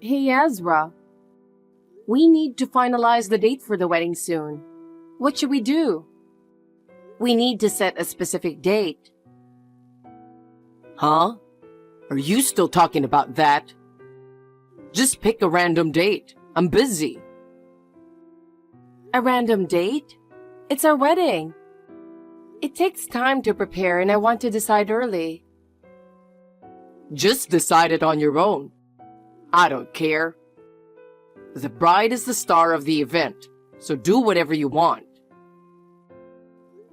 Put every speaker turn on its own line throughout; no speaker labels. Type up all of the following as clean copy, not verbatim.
Hey Ezra, we need to finalize the date for the wedding soon. What should we do? We need to set a specific date.
Huh? Are you still talking about that? Just pick a random date. I'm busy.
A random date? It's our wedding. It takes time to prepare and I want to decide early.
Just decide it on your own. I don't care. The bride is the star of the event, so do whatever you want.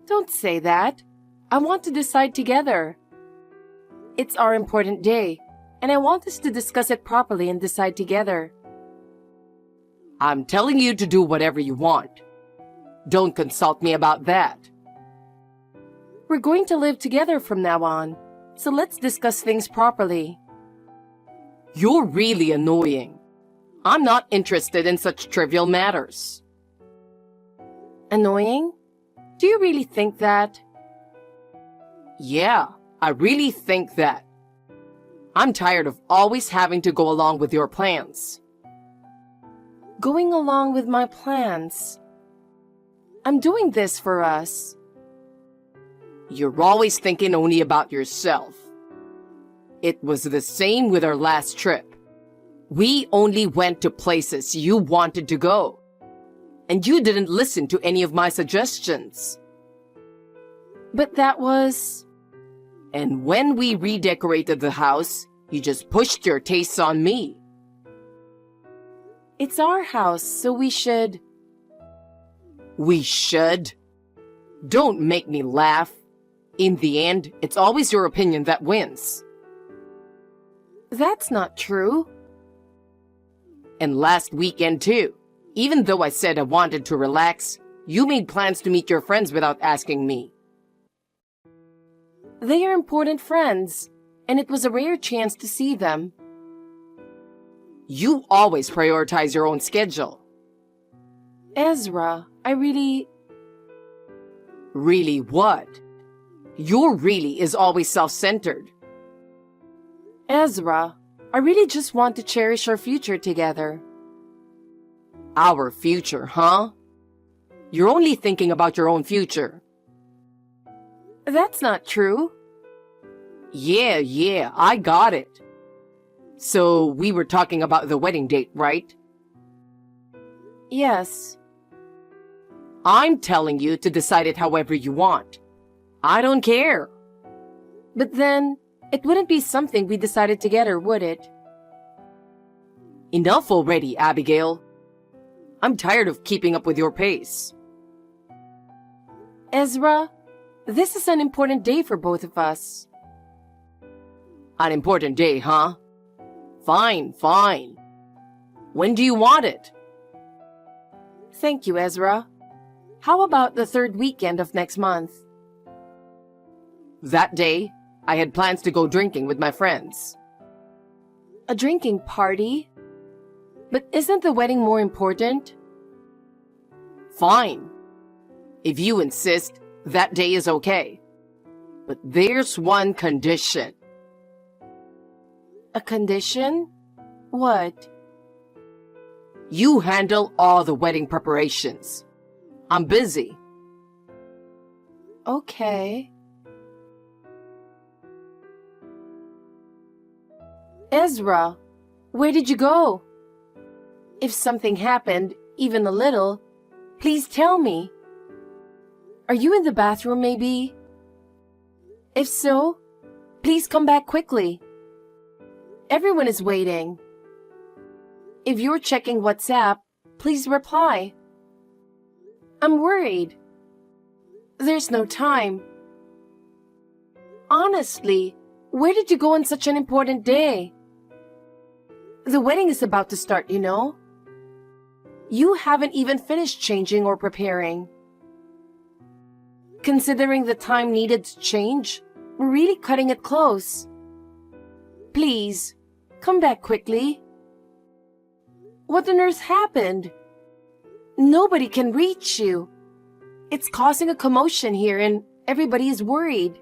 Don't say that. I want to decide together. It's our important day, and I want us to discuss it properly and decide together.
I'm telling you to do whatever you want. Don't consult me about that.
We're going to live together from now on, so let's discuss things properly.
You're really annoying. I'm not interested in such trivial matters.
Annoying? Do you really think that?
Yeah, I really think that. I'm tired of always having to go along with your plans.
Going along with my plans? I'm doing this for us.
You're always thinking only about yourself. It was the same with our last trip. We only went to places you wanted to go. And you didn't listen to any of my suggestions.
But that was...
And when we redecorated the house, you just pushed your tastes on me.
It's our house, so we should...
We should? Don't make me laugh. In the end, it's always your opinion that wins.
That's not true.
And last weekend too. Even though I said I wanted to relax, you made plans to meet your friends without asking me.
They are important friends, and it was a rare chance to see them.
You always prioritize your own schedule.
Ezra, I really...
Really what? Your really is always self-centered.
Ezra, I really just want to cherish our future together.
Our future, huh? You're only thinking about your own future.
That's not true.
Yeah, I got it. So we were talking about the wedding date, right?
Yes.
I'm telling you to decide it however you want. I don't care.
But then, it wouldn't be something we decided together, would it?
Enough already, Abigail. I'm tired of keeping up with your pace.
Ezra, this is an important day for both of us.
An important day, huh? Fine. When do you want it?
Thank you, Ezra. How about the third weekend of next month?
That day, I had plans to go drinking with my friends.
A drinking party? But isn't the wedding more important?
Fine. If you insist, that day is okay. But there's one condition.
A condition? What?
You handle all the wedding preparations. I'm busy.
Okay. Ezra, where did you go? If something happened, even a little, please tell me. Are you in the bathroom maybe? If so, please come back quickly. Everyone is waiting. If you're checking WhatsApp, please reply. I'm worried. There's no time. Honestly, where did you go on such an important day? The wedding is about to start, you know. You haven't even finished changing or preparing. Considering the time needed to change, we're really cutting it close. Please, come back quickly. What on earth happened? Nobody can reach you. It's causing a commotion here and everybody is worried.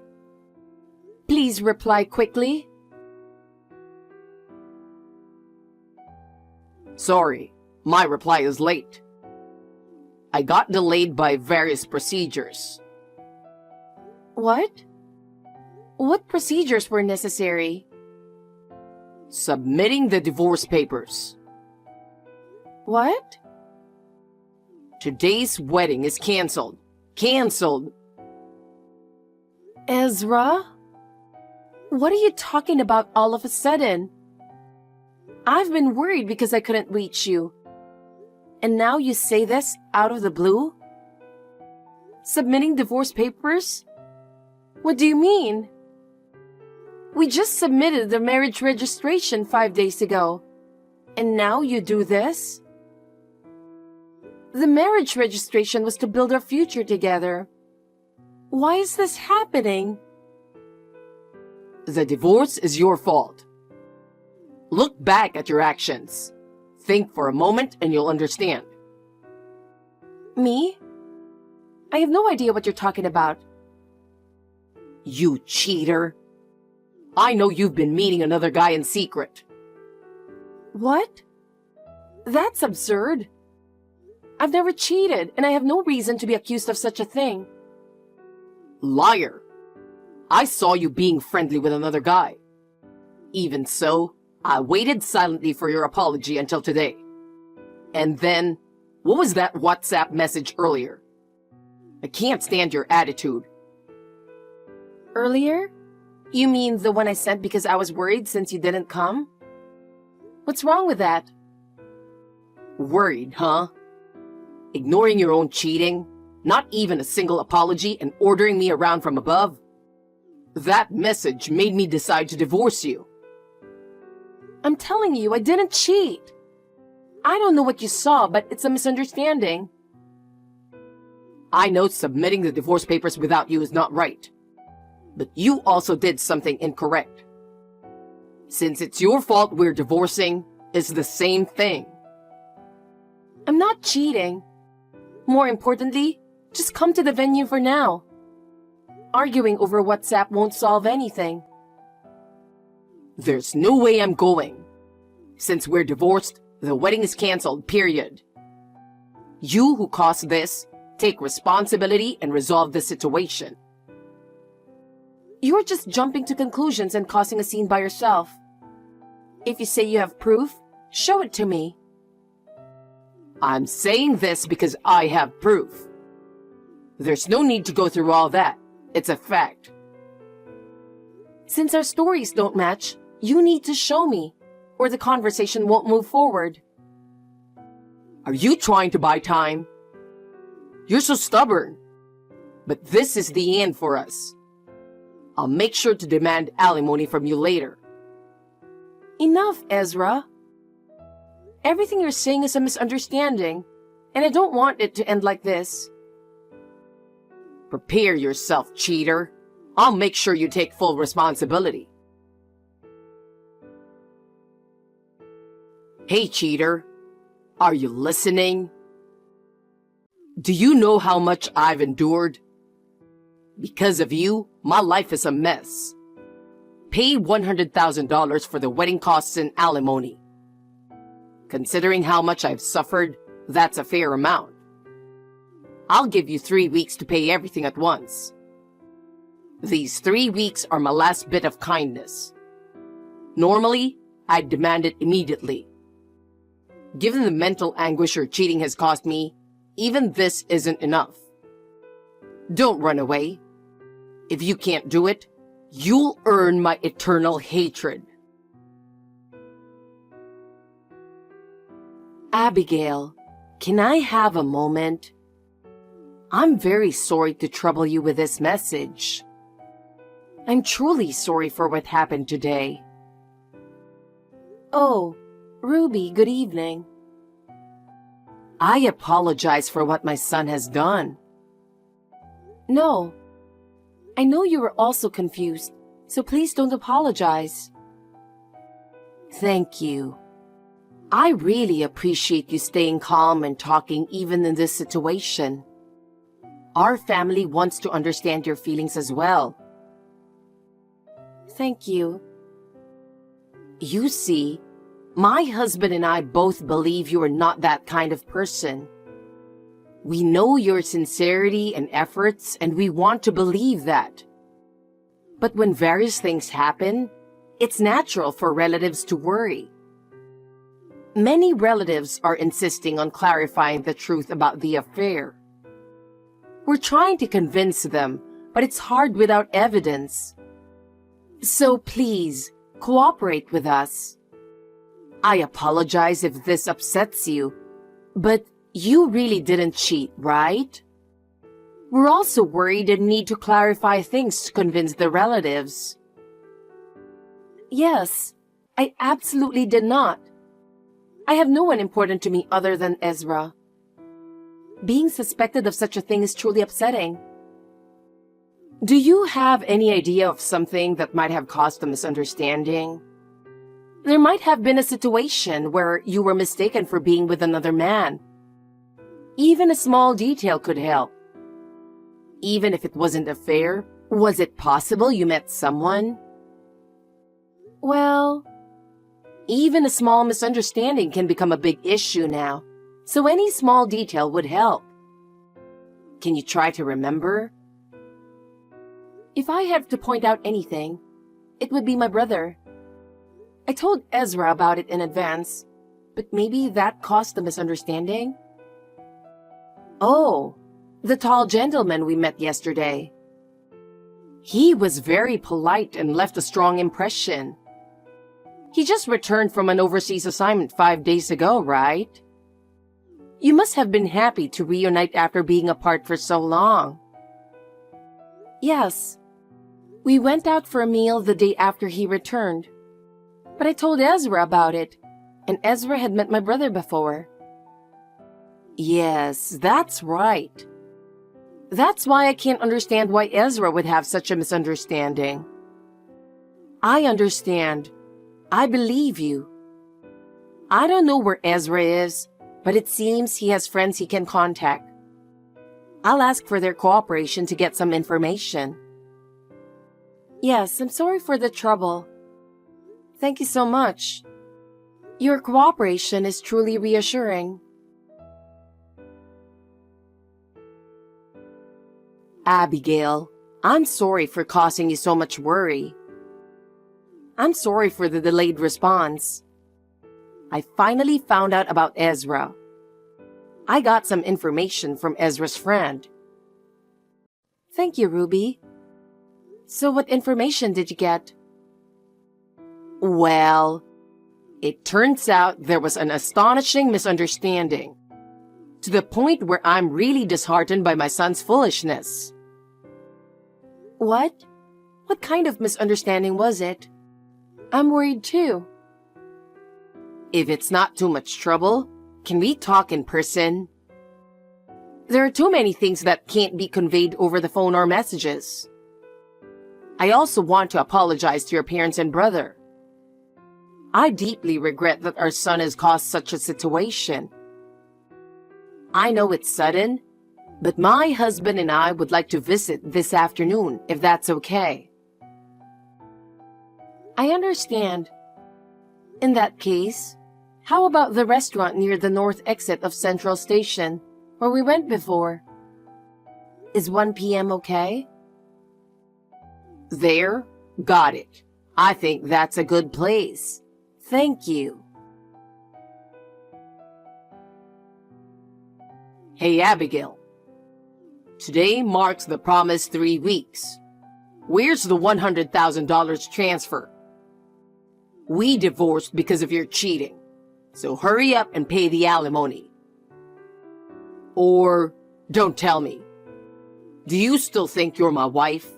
Please reply quickly.
Sorry, my reply is late. I got delayed by various procedures.
What? What procedures were necessary?
Submitting the divorce papers.
What?
Today's wedding is canceled. Canceled.
Ezra? What are you talking about all of a sudden? I've been worried because I couldn't reach you. And now you say this out of the blue? Submitting divorce papers? What do you mean? We just submitted the marriage registration 5 days ago. And now you do this? The marriage registration was to build our future together. Why is this happening?
The divorce is your fault. Look back at your actions. Think for a moment and you'll understand.
Me? I have no idea what you're talking about.
You cheater. I know you've been meeting another guy in secret.
What? That's absurd. I've never cheated, and I have no reason to be accused of such a thing.
Liar. I saw you being friendly with another guy. Even so, I waited silently for your apology until today. And then, what was that WhatsApp message earlier? I can't stand your attitude.
Earlier? You mean the one I sent because I was worried since you didn't come? What's wrong with that?
Worried, huh? Ignoring your own cheating, not even a single apology, and ordering me around from above? That message made me decide to divorce you.
I'm telling you, I didn't cheat. I don't know what you saw, but it's a misunderstanding.
I know submitting the divorce papers without you is not right. But you also did something incorrect. Since it's your fault we're divorcing, it's the same thing.
I'm not cheating. More importantly, just come to the venue for now. Arguing over WhatsApp won't solve anything.
There's no way I'm going. Since we're divorced, the wedding is canceled, period. You who caused this, take responsibility and resolve the situation.
You're just jumping to conclusions and causing a scene by yourself. If you say you have proof, show it to me.
I'm saying this because I have proof. There's no need to go through all that. It's a fact.
Since our stories don't match, you need to show me, or the conversation won't move forward.
Are you trying to buy time? You're so stubborn. But this is the end for us. I'll make sure to demand alimony from you later.
Enough, Ezra. Everything you're saying is a misunderstanding, and I don't want it to end like this.
Prepare yourself, cheater. I'll make sure you take full responsibility. Hey, cheater. Are you listening? Do you know how much I've endured? Because of you, my life is a mess. Pay $100,000 for the wedding costs and alimony. Considering how much I've suffered, that's a fair amount. I'll give you 3 weeks to pay everything at once. These 3 weeks are my last bit of kindness. Normally, I'd demand it immediately. Given the mental anguish your cheating has caused me, even this isn't enough. Don't run away. If you can't do it, you'll earn my eternal hatred.
Abigail, can I have a moment? I'm very sorry to trouble you with this message. I'm truly sorry for what happened today. Oh, Ruby, good evening. I apologize for what my son has done. No. I know you were also confused, so please don't apologize. Thank you. I really appreciate you staying calm and talking even in this situation. Our family wants to understand your feelings as well. Thank you. You see,
My husband and I both believe you are not that kind of person. We know your sincerity and efforts, and we want to believe that. But when various things happen, it's natural for relatives to worry. Many relatives are insisting on clarifying the truth about the affair. We're trying to convince them, but it's hard without evidence. So please, cooperate with us. I apologize if this upsets you, but you really didn't cheat, right? We're also worried and need to clarify things to convince the relatives.
Yes, I absolutely did not. I have no one important to me other than Ezra. Being suspected of such a thing is truly upsetting.
Do you have any idea of something that might have caused a misunderstanding? There might have been a situation where you were mistaken for being with another man. Even a small detail could help. Even if it wasn't a affair, was it possible you met someone?
Well,
even a small misunderstanding can become a big issue now, so any small detail would help. Can you try to remember?
if I have to point out anything, it would be my brother. I told Ezra about it in advance, but maybe that caused the misunderstanding?
Oh, the tall gentleman we met yesterday. He was very polite and left a strong impression. He just returned from an overseas assignment 5 days ago, right? You must have been happy to reunite after being apart for so long.
Yes. We went out for a meal the day after he returned. But I told Ezra about it, and Ezra had met my brother before.
Yes, that's right. That's why I can't understand why Ezra would have such a misunderstanding. I understand. I believe you. I don't know where Ezra is, but it seems he has friends he can contact. I'll ask for their cooperation to get some information.
Yes, I'm sorry for the trouble. Thank you so much. Your cooperation is truly reassuring.
Abigail, I'm sorry for causing you so much worry. I'm sorry for the delayed response. I finally found out about Ezra. I got some information from Ezra's friend.
Thank you, Ruby. So what information did you get?
Well, it turns out there was an astonishing misunderstanding, to the point where I'm really disheartened by my son's foolishness.
What? What kind of misunderstanding was it? I'm worried too.
If it's not too much trouble, can we talk in person? There are too many things that can't be conveyed over the phone or messages. I also want to apologize to your parents and brother. I deeply regret that our son has caused such a situation. I know it's sudden, but my husband and I would like to visit this afternoon, if that's okay.
I understand. In that case, how about the restaurant near the north exit of Central Station, where we went before? Is 1 p.m. okay?
There? Got it. I think that's a good place. Thank you. Hey, Abigail. Today marks the promised 3 weeks. Where's the $100,000 transfer? We divorced because of your cheating, so hurry up and pay the alimony. Or, don't tell me. Do you still think you're my wife?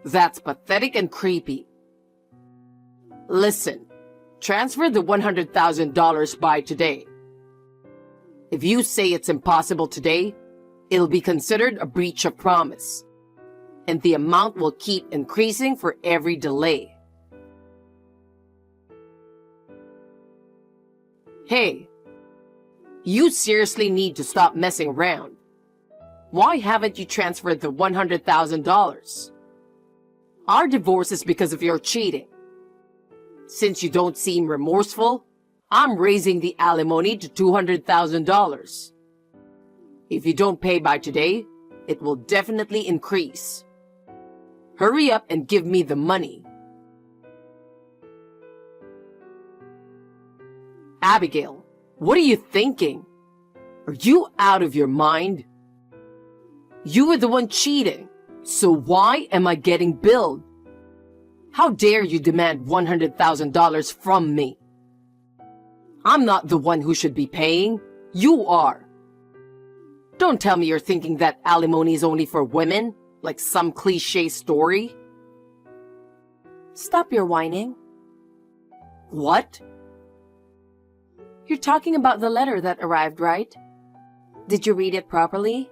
That's pathetic and creepy. Listen, transfer the $100,000 by today. If you say it's impossible today, it'll be considered a breach of promise, and the amount will keep increasing for every delay. Hey, you seriously need to stop messing around. Why haven't you transferred the $100,000? Our divorce is because of your cheating. Since you don't seem remorseful, I'm raising the alimony to $200,000. If you don't pay by today, it will definitely increase. Hurry up and give me the money. Abigail, what are you thinking? Are you out of your mind? You were the one cheating, so why am I getting billed? How dare you demand $100,000 from me? I'm not the one who should be paying. You are. Don't tell me you're thinking that alimony is only for women, like some cliche story.
Stop your whining.
What?
You're talking about the letter that arrived, right? Did you read it properly?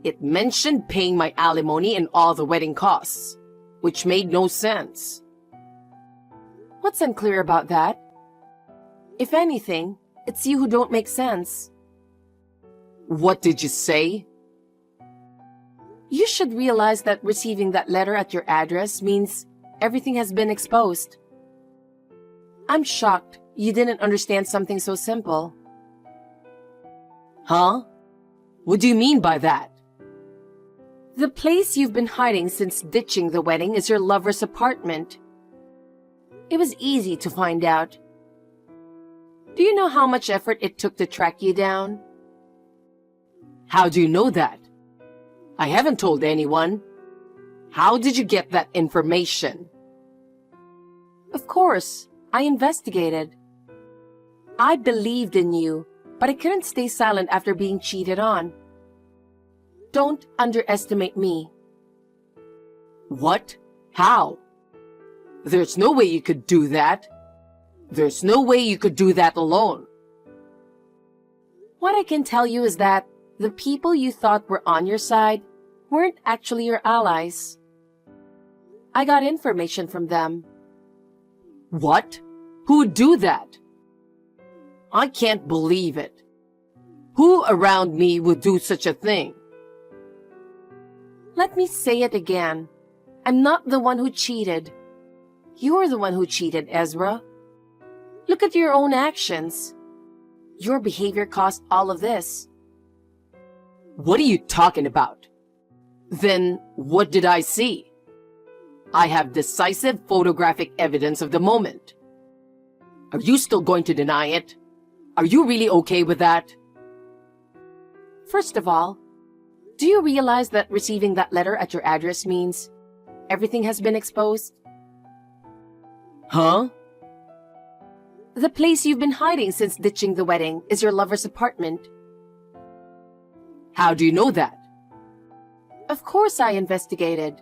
It mentioned paying my alimony and all the wedding costs, which made no sense.
What's unclear about that? If anything, it's you who don't make sense.
What did you say?
You should realize that receiving that letter at your address means everything has been exposed. I'm shocked you didn't understand something so simple.
Huh? What do you mean by that?
The place you've been hiding since ditching the wedding is your lover's apartment. It was easy to find out. Do you know how much effort it took to track you down?
How do you know that? I haven't told anyone. How did you get that information?
Of course, I investigated. I believed in you, but I couldn't stay silent after being cheated on. Don't underestimate me.
What? How? There's no way you could do that. There's no way you could do that alone.
What I can tell you is that the people you thought were on your side weren't actually your allies. I got information from them.
What? Who would do that? I can't believe it. Who around me would do such a thing?
Let me say it again. I'm not the one who cheated. You're the one who cheated, Ezra. Look at your own actions. Your behavior caused all of this.
What are you talking about? Then what did I see? I have decisive photographic evidence of the moment. Are you still going to deny it? Are you really okay with that?
First of all, do you realize that receiving that letter at your address means everything has been exposed?
Huh?
The place you've been hiding since ditching the wedding is your lover's apartment.
How do you know that?
Of course I investigated.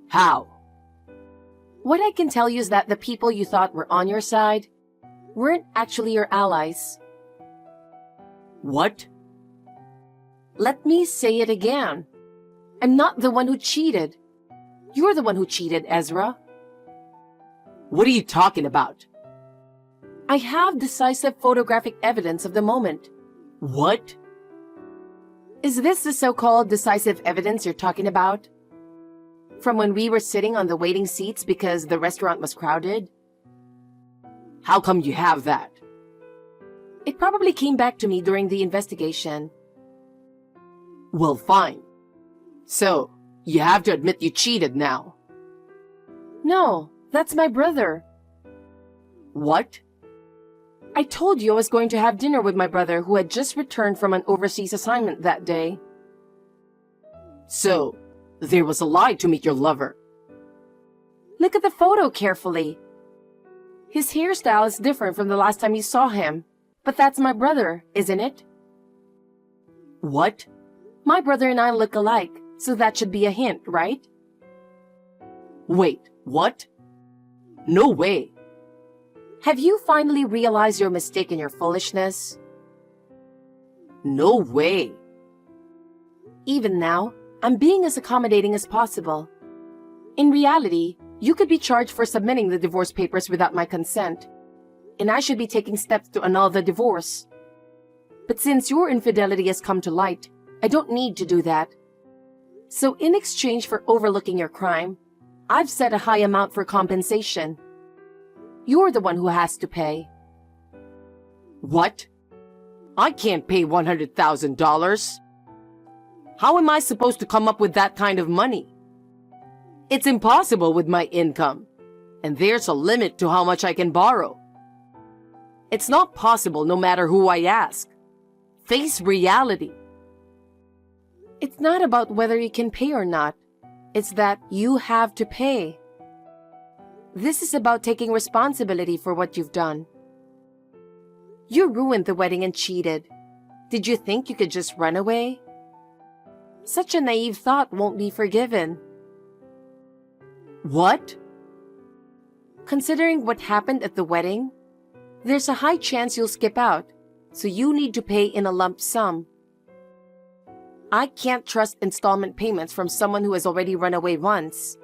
How?
What I can tell you is that the people you thought were on your side weren't actually your allies.
What?
Let me say it again. I'm not the one who cheated. You're the one who cheated, Ezra.
What are you talking about?
I have decisive photographic evidence of the moment.
What?
Is this the so-called decisive evidence you're talking about? From when we were sitting on the waiting seats because the restaurant was crowded?
How come you have that?
It probably came back to me during the investigation.
Well, fine. So, you have to admit you cheated now.
No, that's my brother.
What?
I told you I was going to have dinner with my brother who had just returned from an overseas assignment that day.
So, there was a lie to meet your lover.
Look at the photo carefully. His hairstyle is different from the last time you saw him, but that's my brother, isn't it?
What?
My brother and I look alike, so that should be a hint, right?
Wait, what? No way.
Have you finally realized your mistake and your foolishness?
No way.
Even now, I'm being as accommodating as possible. In reality, you could be charged for submitting the divorce papers without my consent, and I should be taking steps to annul the divorce. But since your infidelity has come to light, I don't need to do that. So in exchange for overlooking your crime, I've set a high amount for compensation. You're the one who has to pay.
What? I can't pay $100,000. How am I supposed to come up with that kind of money? It's impossible with my income, and there's a limit to how much I can borrow. It's not possible no matter who I ask. Face reality.
It's not about whether you can pay or not. It's that you have to pay. This is about taking responsibility for what you've done. You ruined the wedding and cheated. Did you think you could just run away? Such a naive thought won't be forgiven.
What?
Considering what happened at the wedding, there's a high chance you'll skip out, so you need to pay in a lump sum. I can't trust installment payments from someone who has already run away once.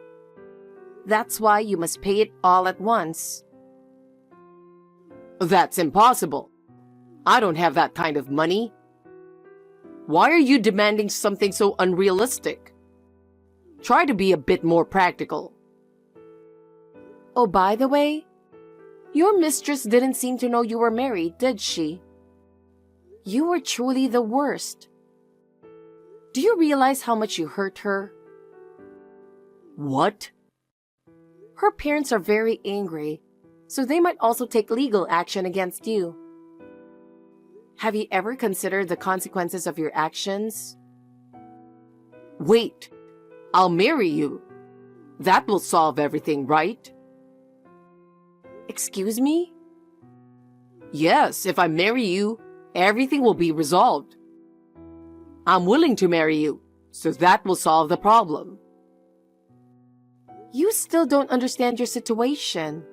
That's why you must pay it all at once.
That's impossible. I don't have that kind of money. Why are you demanding something so unrealistic? Try to be a bit more practical.
Oh, by the way, your mistress didn't seem to know you were married, did she? You were truly the worst. Do you realize how much you hurt her?
What?
Her parents are very angry, so they might also take legal action against you. Have you ever considered the consequences of your actions?
Wait, I'll marry you. That will solve everything, right?
Excuse me?
Yes, if I marry you, everything will be resolved. I'm willing to marry you, so that will solve the problem.
You still don't understand your situation.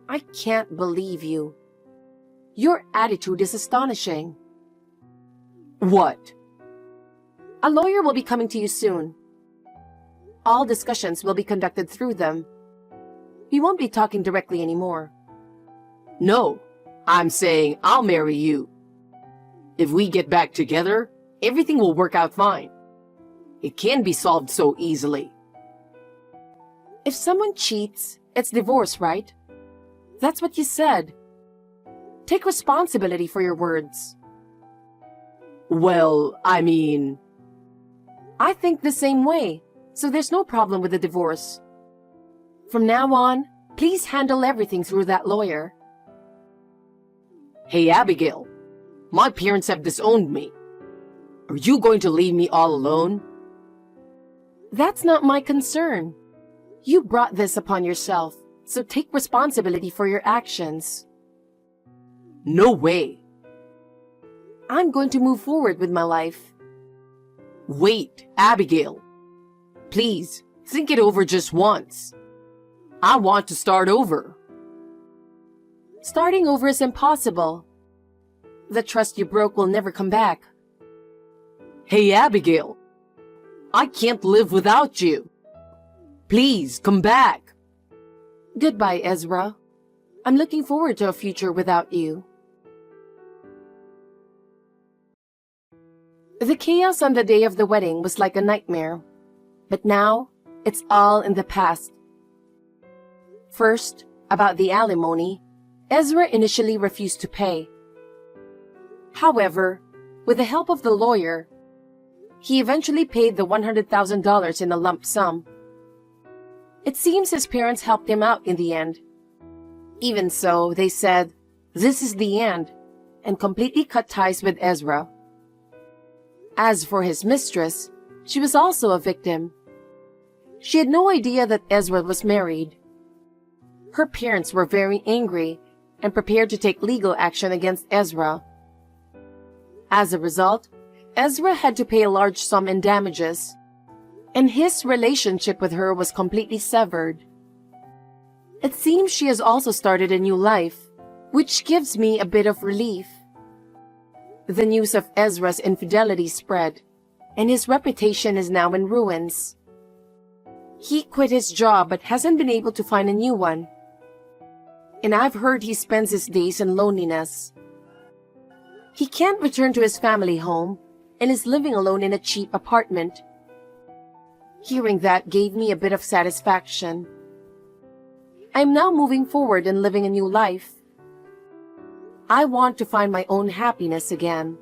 I can't believe you. Your attitude is astonishing.
What?
A lawyer will be coming to you soon. All discussions will be conducted through them. We won't be talking directly anymore.
No, I'm saying I'll marry you. If we get back together, everything will work out fine. It can't be solved so easily.
If someone cheats, it's divorce, right? That's what you said. Take responsibility for your words.
Well, I mean...
I think the same way, so there's no problem with the divorce. From now on, please handle everything through that lawyer.
Hey, Abigail, my parents have disowned me. Are you going to leave me all alone?
That's not my concern. You brought this upon yourself, so take responsibility for your actions.
No way.
I'm going to move forward with my life.
Wait, Abigail. Please, think it over just once. I want to start over.
Starting over is impossible. The trust you broke will never come back.
Hey, Abigail. I can't live without you. Please, come back.
Goodbye, Ezra. I'm looking forward to a future without you. The chaos on the day of the wedding was like a nightmare. But now, it's all in the past. First, about the alimony, Ezra initially refused to pay. However, with the help of the lawyer, he eventually paid the $100,000 in a lump sum. It seems his parents helped him out in the end. Even so, they said, "This is the end," and completely cut ties with Ezra. As for his mistress, she was also a victim. She had no idea that Ezra was married. Her parents were very angry and prepared to take legal action against Ezra. As a result, Ezra had to pay a large sum in damages, and his relationship with her was completely severed. It seems she has also started a new life, which gives me a bit of relief. The news of Ezra's infidelity spread, and his reputation is now in ruins. He quit his job but hasn't been able to find a new one. And I've heard he spends his days in loneliness. He can't return to his family home and is living alone in a cheap apartment. Hearing that gave me a bit of satisfaction. I am now moving forward and living a new life. I want to find my own happiness again.